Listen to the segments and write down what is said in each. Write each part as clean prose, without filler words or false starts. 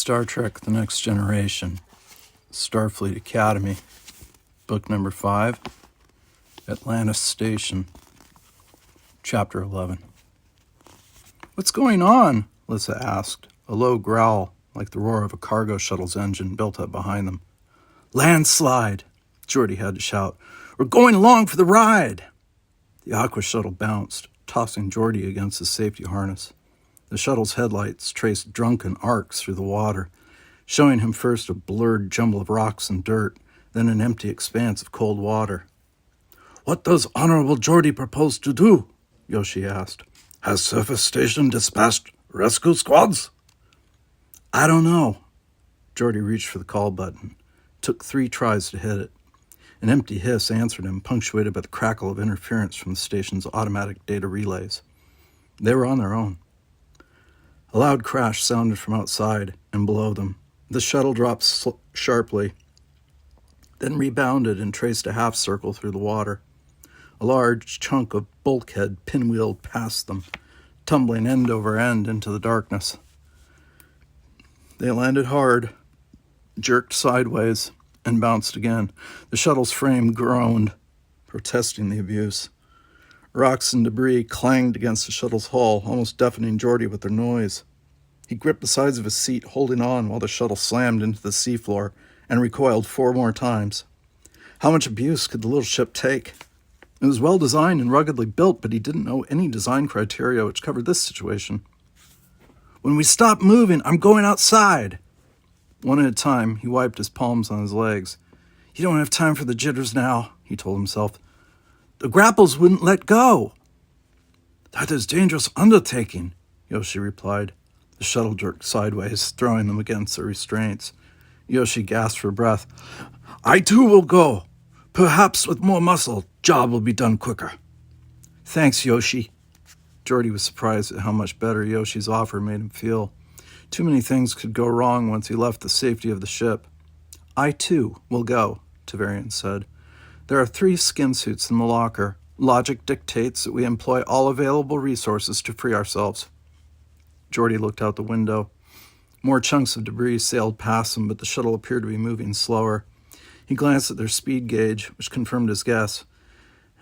Star Trek The Next Generation, Starfleet Academy, Book Number 5, Atlantis Station, Chapter 11. "What's going on?" Lissa asked, a low growl like the roar of a cargo shuttle's engine built up behind them. "Landslide," Geordi had to shout. "We're going along for the ride." The Aqua shuttle bounced, tossing Geordi against his safety harness. The shuttle's headlights traced drunken arcs through the water, showing him first a blurred jumble of rocks and dirt, then an empty expanse of cold water. "What does Honorable Geordi propose to do?" Yoshi asked. "Has Surface Station dispatched rescue squads?" "I don't know." Geordi reached for the call button. Took 3 tries to hit it. An empty hiss answered him, punctuated by the crackle of interference from the station's automatic data relays. They were on their own. A loud crash sounded from outside and below them. The shuttle dropped sharply, then rebounded and traced a half circle through the water. A large chunk of bulkhead pinwheeled past them, tumbling end over end into the darkness. They landed hard, jerked sideways, and bounced again. The shuttle's frame groaned, protesting the abuse. Rocks and debris clanged against the shuttle's hull, almost deafening Geordi with their noise. He gripped the sides of his seat, holding on while the shuttle slammed into the seafloor and recoiled 4 more times. How much abuse could the little ship take? It was well designed and ruggedly built, but he didn't know any design criteria which covered this situation. "When we stop moving, I'm going outside." One at a time, he wiped his palms on his legs. "You don't have time for the jitters now," he told himself. "The grapples wouldn't let go." "That is dangerous undertaking," Yoshi replied. The shuttle jerked sideways, throwing them against the restraints. Yoshi gasped for breath. "I too will go. Perhaps with more muscle, job will be done quicker." "Thanks, Yoshi." Geordi was surprised at how much better Yoshi's offer made him feel. Too many things could go wrong once he left the safety of the ship. "I too will go," Tavarian said. "There are 3 skin suits in the locker. Logic dictates that we employ all available resources to free ourselves." Geordi looked out the window. More chunks of debris sailed past him, but the shuttle appeared to be moving slower. He glanced at their speed gauge, which confirmed his guess.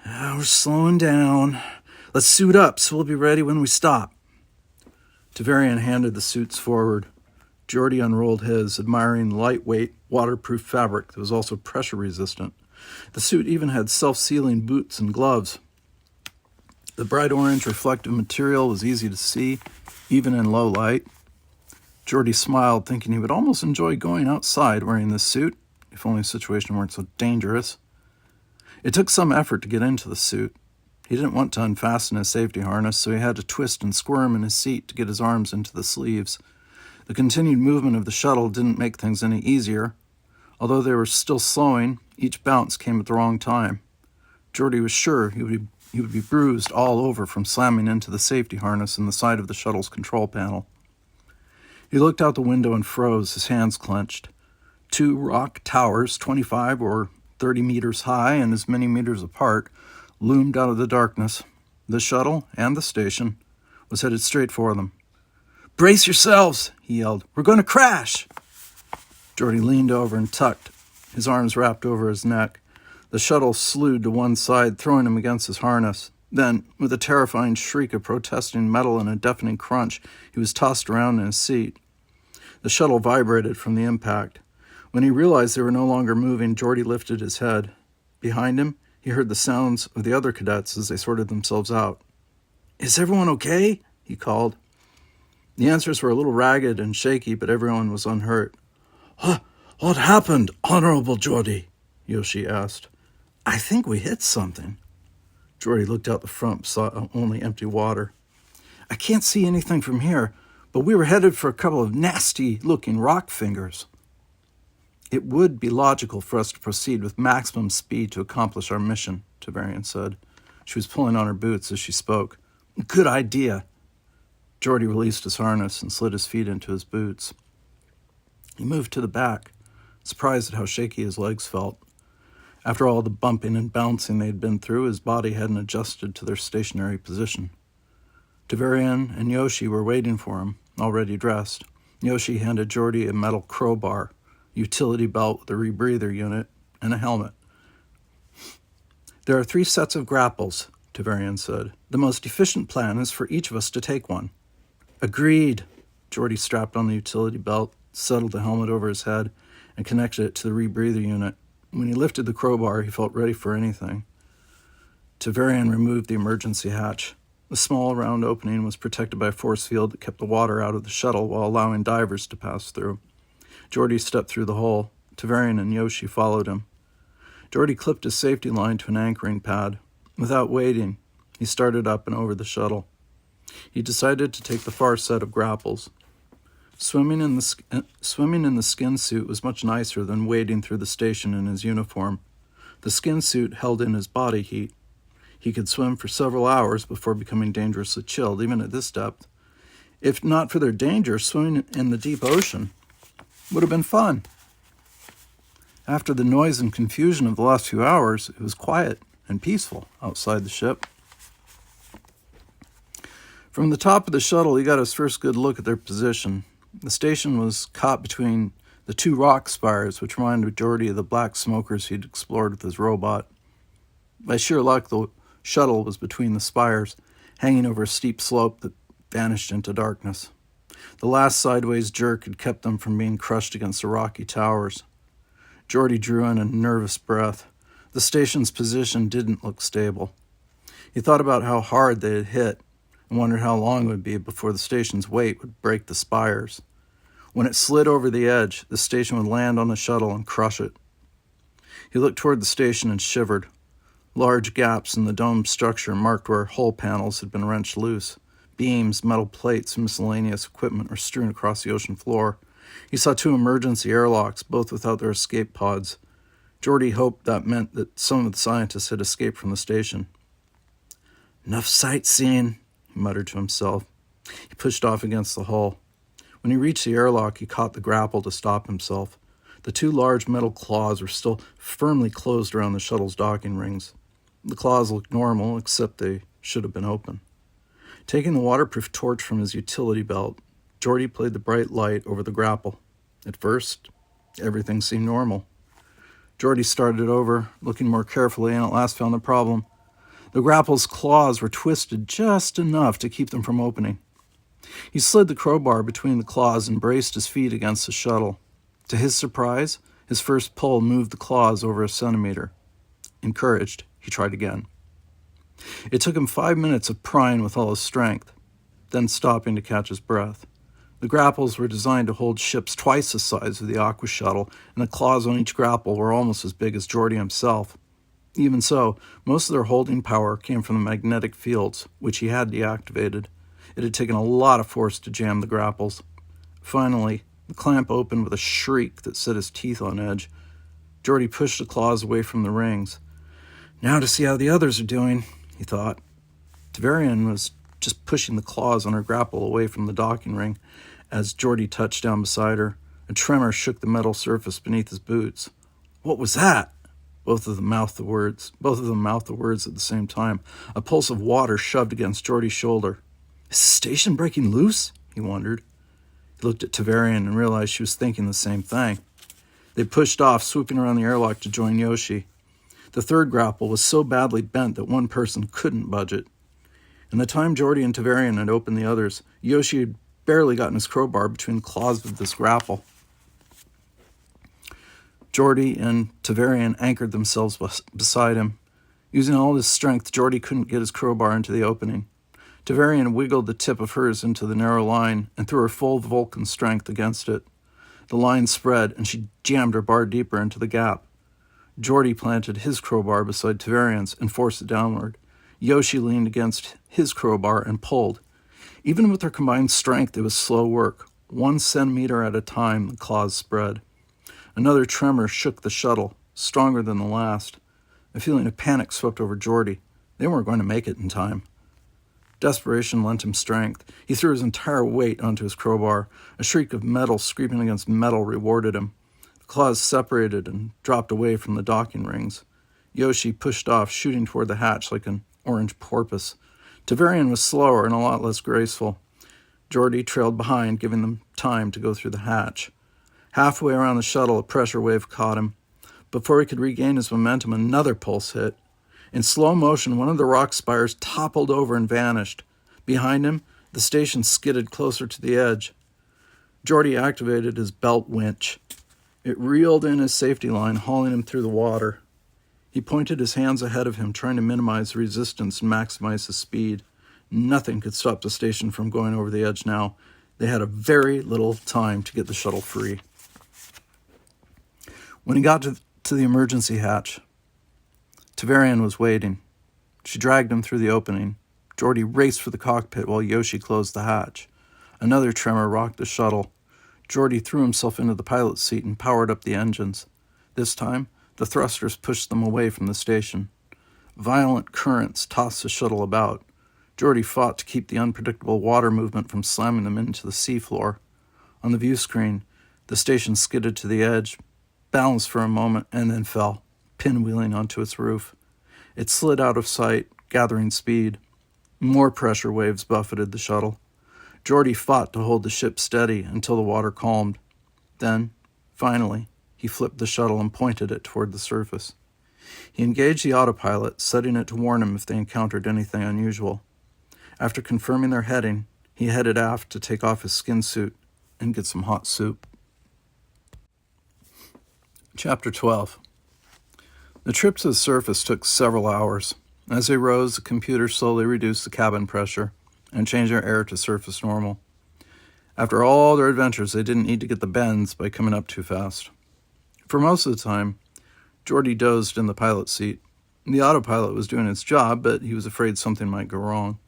"We're slowing down. Let's suit up so we'll be ready when we stop." Tavarian handed the suits forward. Geordi unrolled his, admiring the lightweight, waterproof fabric that was also pressure-resistant. The suit even had self-sealing boots and gloves. The bright orange reflective material was easy to see, even in low light. Geordi smiled, thinking he would almost enjoy going outside wearing this suit, if only the situation weren't so dangerous. It took some effort to get into the suit. He didn't want to unfasten his safety harness, so he had to twist and squirm in his seat to get his arms into the sleeves. The continued movement of the shuttle didn't make things any easier. Although they were still slowing, each bounce came at the wrong time. Geordi was sure he would be bruised all over from slamming into the safety harness in the side of the shuttle's control panel. He looked out the window and froze, his hands clenched. 2 rock towers, 25 or 30 meters high and as many meters apart, loomed out of the darkness. The shuttle, and the station, was headed straight for them. "Brace yourselves," he yelled. "We're going to crash." Geordi leaned over and tucked, his arms wrapped over his neck. The shuttle slewed to one side, throwing him against his harness. Then, with a terrifying shriek of protesting metal and a deafening crunch, he was tossed around in his seat. The shuttle vibrated from the impact. When he realized they were no longer moving, Geordi lifted his head. Behind him, he heard the sounds of the other cadets as they sorted themselves out. "Is everyone okay?" he called. The answers were a little ragged and shaky, but everyone was unhurt. What happened, Honorable Geordi?" Yoshi asked. "I think we hit something." Geordi looked out the front, saw only empty water. "I can't see anything from here, but we were headed for a couple of nasty-looking rock fingers." "It would be logical for us to proceed with maximum speed to accomplish our mission," Tavarian said. She was pulling on her boots as she spoke. "Good idea." Geordi released his harness and slid his feet into his boots. He moved to the back, surprised at how shaky his legs felt. After all the bumping and bouncing they had been through, his body hadn't adjusted to their stationary position. Tavarian and Yoshi were waiting for him, already dressed. Yoshi handed Geordi a metal crowbar, utility belt with a rebreather unit, and a helmet. "There are 3 sets of grapples," Tavarian said. "The most efficient plan is for each of us to take one." "Agreed." Geordi strapped on the utility belt, settled the helmet over his head, and connected it to the rebreather unit. When he lifted the crowbar, he felt ready for anything. Tavarian removed the emergency hatch. The small round opening was protected by a force field that kept the water out of the shuttle while allowing divers to pass through. Geordi stepped through the hole. Tavarian and Yoshi followed him. Geordi clipped his safety line to an anchoring pad. Without waiting, he started up and over the shuttle. He decided to take the far set of grapples. Swimming in the skin suit was much nicer than wading through the station in his uniform. The skin suit held in his body heat. He could swim for several hours before becoming dangerously chilled, even at this depth. If not for their danger, swimming in the deep ocean would have been fun. After the noise and confusion of the last few hours, it was quiet and peaceful outside the ship. From the top of the shuttle, he got his first good look at their position. The station was caught between the 2 rock spires, which reminded Geordi of the black smokers he'd explored with his robot. By sheer luck, the shuttle was between the spires, hanging over a steep slope that vanished into darkness. The last sideways jerk had kept them from being crushed against the rocky towers. Geordi drew in a nervous breath. The station's position didn't look stable. He thought about how hard they had hit and wondered how long it would be before the station's weight would break the spires. When it slid over the edge, the station would land on the shuttle and crush it. He looked toward the station and shivered. Large gaps in the domed structure marked where hull panels had been wrenched loose. Beams, metal plates, and miscellaneous equipment were strewn across the ocean floor. He saw 2 emergency airlocks, both without their escape pods. Geordi hoped that meant that some of the scientists had escaped from the station. "Enough sightseeing," he muttered to himself. He pushed off against the hull. When he reached the airlock, he caught the grapple to stop himself. The 2 large metal claws were still firmly closed around the shuttle's docking rings. The claws looked normal, except they should have been open. Taking the waterproof torch from his utility belt, Geordi played the bright light over the grapple. At first, everything seemed normal. Geordi started over, looking more carefully, and at last found the problem. The grapple's claws were twisted just enough to keep them from opening. He slid the crowbar between the claws and braced his feet against the shuttle. To his surprise, his first pull moved the claws over a centimeter. Encouraged, he tried again. It took him 5 minutes of prying with all his strength, then stopping to catch his breath. The grapples were designed to hold ships twice the size of the Aqua Shuttle, and the claws on each grapple were almost as big as Geordi himself. Even so, most of their holding power came from the magnetic fields, which he had deactivated. It had taken a lot of force to jam the grapples. Finally, the clamp opened with a shriek that set his teeth on edge. Geordi pushed the claws away from the rings. "Now to see how the others are doing," he thought. Tavarian was just pushing the claws on her grapple away from the docking ring as Geordi touched down beside her. A tremor shook the metal surface beneath his boots. "What was that?" Both of them mouthed the words at the same time. A pulse of water shoved against Geordi's shoulder. "Is the station breaking loose?" he wondered. He looked at Tavarian and realized she was thinking the same thing. They pushed off, swooping around the airlock to join Yoshi. The 3rd grapple was so badly bent that one person couldn't budge it. In the time Geordi and Tavarian had opened the others, Yoshi had barely gotten his crowbar between the claws of this grapple. Geordi and Tavarian anchored themselves beside him. Using all his strength, Geordi couldn't get his crowbar into the opening. Tavarian wiggled the tip of hers into the narrow line and threw her full Vulcan strength against it. The line spread, and she jammed her bar deeper into the gap. Geordi planted his crowbar beside Tavarian's and forced it downward. Yoshi leaned against his crowbar and pulled. Even with their combined strength, it was slow work. 1 centimeter at a time, the claws spread. Another tremor shook the shuttle, stronger than the last. A feeling of panic swept over Geordi. They weren't going to make it in time. Desperation lent him strength. He threw his entire weight onto his crowbar. A shriek of metal scraping against metal rewarded him. The claws separated and dropped away from the docking rings. Yoshi pushed off, shooting toward the hatch like an orange porpoise. Tavarian was slower and a lot less graceful. Geordi trailed behind, giving them time to go through the hatch. Halfway around the shuttle, a pressure wave caught him. Before he could regain his momentum, another pulse hit. In slow motion, one of the rock spires toppled over and vanished. Behind him, the station skidded closer to the edge. Geordi activated his belt winch. It reeled in his safety line, hauling him through the water. He pointed his hands ahead of him, trying to minimize the resistance and maximize his speed. Nothing could stop the station from going over the edge now. They had a very little time to get the shuttle free. When he got to the emergency hatch, Tavarian was waiting. She dragged him through the opening. Geordi raced for the cockpit while Yoshi closed the hatch. Another tremor rocked the shuttle. Geordi threw himself into the pilot's seat and powered up the engines. This time, the thrusters pushed them away from the station. Violent currents tossed the shuttle about. Geordi fought to keep the unpredictable water movement from slamming them into the seafloor. On the view screen, the station skidded to the edge, balanced for a moment, and then fell, pinwheeling onto its roof. It slid out of sight, gathering speed. More pressure waves buffeted the shuttle. Geordi fought to hold the ship steady until the water calmed. Then, finally, he flipped the shuttle and pointed it toward the surface. He engaged the autopilot, setting it to warn him if they encountered anything unusual. After confirming their heading, he headed aft to take off his skin suit and get some hot soup. Chapter 12. The trip to the surface took several hours. As they rose, the computer slowly reduced the cabin pressure and changed their air to surface normal. After all their adventures, they didn't need to get the bends by coming up too fast. For most of the time, Geordi dozed in the pilot's seat. The autopilot was doing its job, but he was afraid something might go wrong.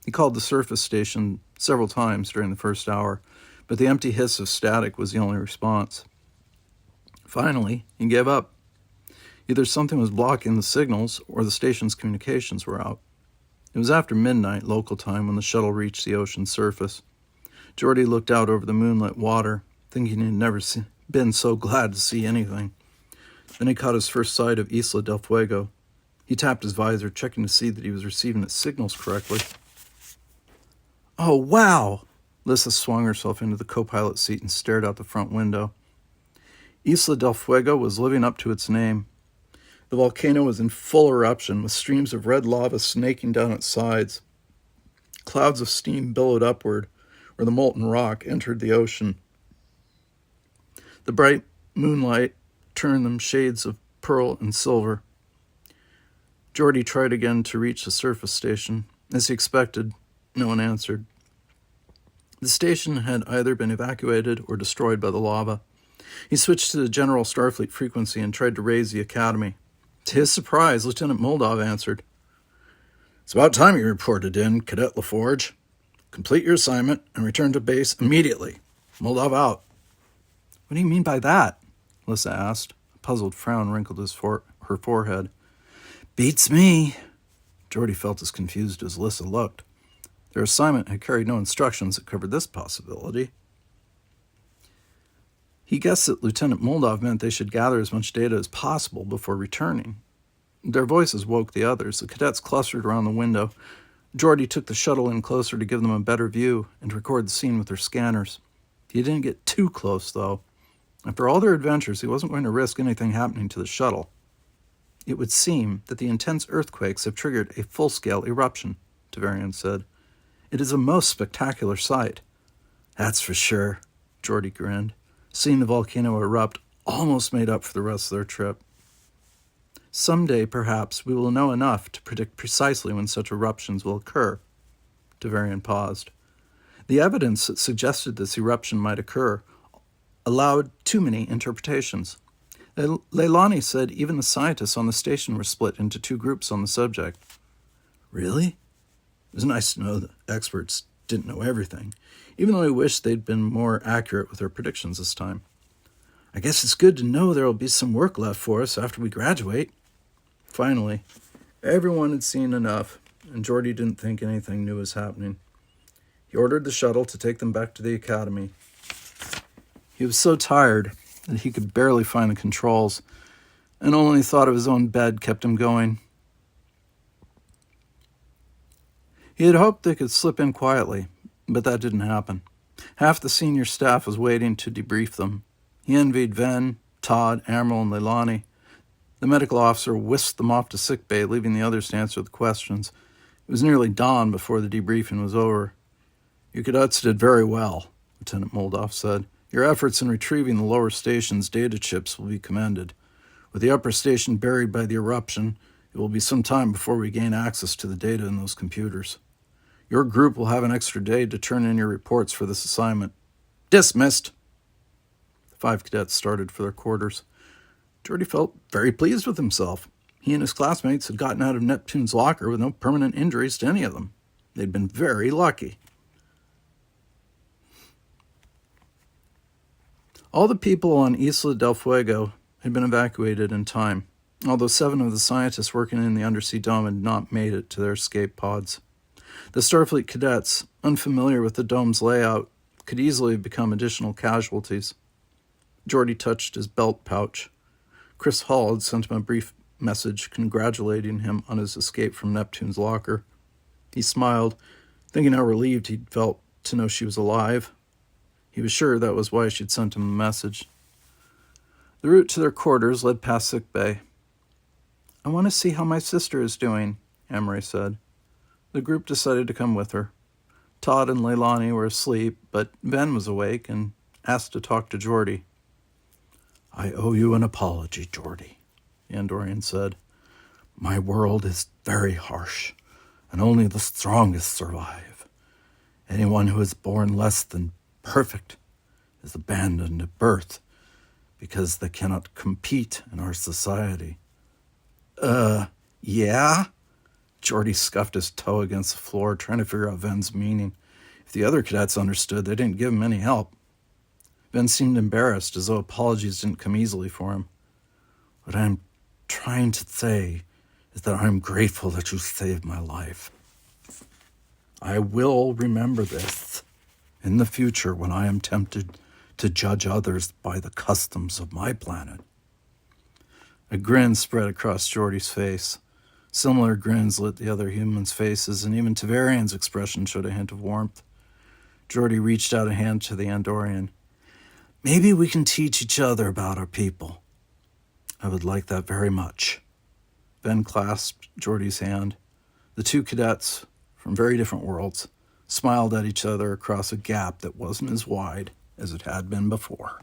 He called the surface station several times during the first hour, but the empty hiss of static was the only response. Finally, he gave up. Either something was blocking the signals or the station's communications were out. It was after midnight local time when the shuttle reached the ocean's surface. Geordi looked out over the moonlit water, thinking he'd never been so glad to see anything. Then he caught his first sight of Isla del Fuego. He tapped his visor, checking to see that he was receiving its signals correctly. "Oh, wow!" Lissa swung herself into the co-pilot seat and stared out the front window. Isla del Fuego was living up to its name. The volcano was in full eruption, with streams of red lava snaking down its sides. Clouds of steam billowed upward, where the molten rock entered the ocean. The bright moonlight turned them shades of pearl and silver. Geordi tried again to reach the surface station. As he expected, no one answered. The station had either been evacuated or destroyed by the lava. He switched to the general Starfleet frequency and tried to raise the Academy. To his surprise, Lieutenant Moldov answered. "It's about time you reported in, Cadet LaForge. Complete your assignment and return to base immediately. Moldov out." "What do you mean by that?" Lissa asked. A puzzled frown wrinkled her forehead. "Beats me." Geordi felt as confused as Lissa looked. Their assignment had carried no instructions that covered this possibility. He guessed that Lieutenant Moldov meant they should gather as much data as possible before returning. Their voices woke the others. The cadets clustered around the window. Geordi took the shuttle in closer to give them a better view and to record the scene with their scanners. He didn't get too close, though. After all their adventures, he wasn't going to risk anything happening to the shuttle. "It would seem that the intense earthquakes have triggered a full-scale eruption," Tavarian said. "It is a most spectacular sight." "That's for sure," Geordi grinned. Seeing the volcano erupt almost made up for the rest of their trip. "Someday, perhaps, we will know enough to predict precisely when such eruptions will occur." Tavarian paused. The evidence that suggested this eruption might occur allowed too many interpretations. Leilani said even the scientists on the station were split into two groups on the subject. Really? It was nice to know that experts didn't know everything, even though I wished they'd been more accurate with their predictions this time. "I guess it's good to know there will be some work left for us after we graduate." Finally, everyone had seen enough, and Geordi didn't think anything new was happening. He ordered the shuttle to take them back to the Academy. He was so tired that he could barely find the controls, and only the thought of his own bed kept him going. He had hoped they could slip in quietly, But that didn't happen. Half the senior staff was waiting to debrief them. He envied Ven, Todd, Admiral, and Leilani. The medical officer whisked them off to sickbay, leaving the others to answer the questions. It was nearly dawn before the debriefing was over. "You cadets did very well," Lieutenant Moldoff said. "Your efforts in retrieving the lower station's data chips will be commended. With the upper station buried by the eruption, it will be some time before we gain access to the data in those computers. Your group will have an extra day to turn in your reports for this assignment. Dismissed." The 5 cadets started for their quarters. Geordi felt very pleased with himself. He and his classmates had gotten out of Neptune's locker with no permanent injuries to any of them. They'd been very lucky. All the people on Isla del Fuego had been evacuated in time, although 7 of the scientists working in the undersea dome had not made it to their escape pods. The Starfleet cadets, unfamiliar with the dome's layout, could easily have become additional casualties. Geordi touched his belt pouch. Chris Hall had sent him a brief message congratulating him on his escape from Neptune's locker. He smiled, thinking how relieved he'd felt to know she was alive. He was sure that was why she'd sent him a message. The route to their quarters led past sickbay. "I want to see how my sister is doing," Amory said. The group decided to come with her. Todd and Leilani were asleep, but Ben was awake and asked to talk to Geordi. "I owe you an apology, Geordi," the Andorian said. "My world is very harsh, and only the strongest survive. Anyone who is born less than perfect is abandoned at birth because they cannot compete in our society." Yeah?" Geordi scuffed his toe against the floor, trying to figure out Ven's meaning. If the other cadets understood, they didn't give him any help. Ben seemed embarrassed, as though apologies didn't come easily for him. "What I'm trying to say is that I'm grateful that you saved my life. I will remember this in the future when I am tempted to judge others by the customs of my planet." A grin spread across Geordi's face. Similar grins lit the other humans' faces, and even Tavarian's expression showed a hint of warmth. Geordi reached out a hand to the Andorian. "Maybe we can teach each other about our people. I would like that very much." Ben clasped Geordi's hand. The 2 cadets, from very different worlds, smiled at each other across a gap that wasn't as wide as it had been before.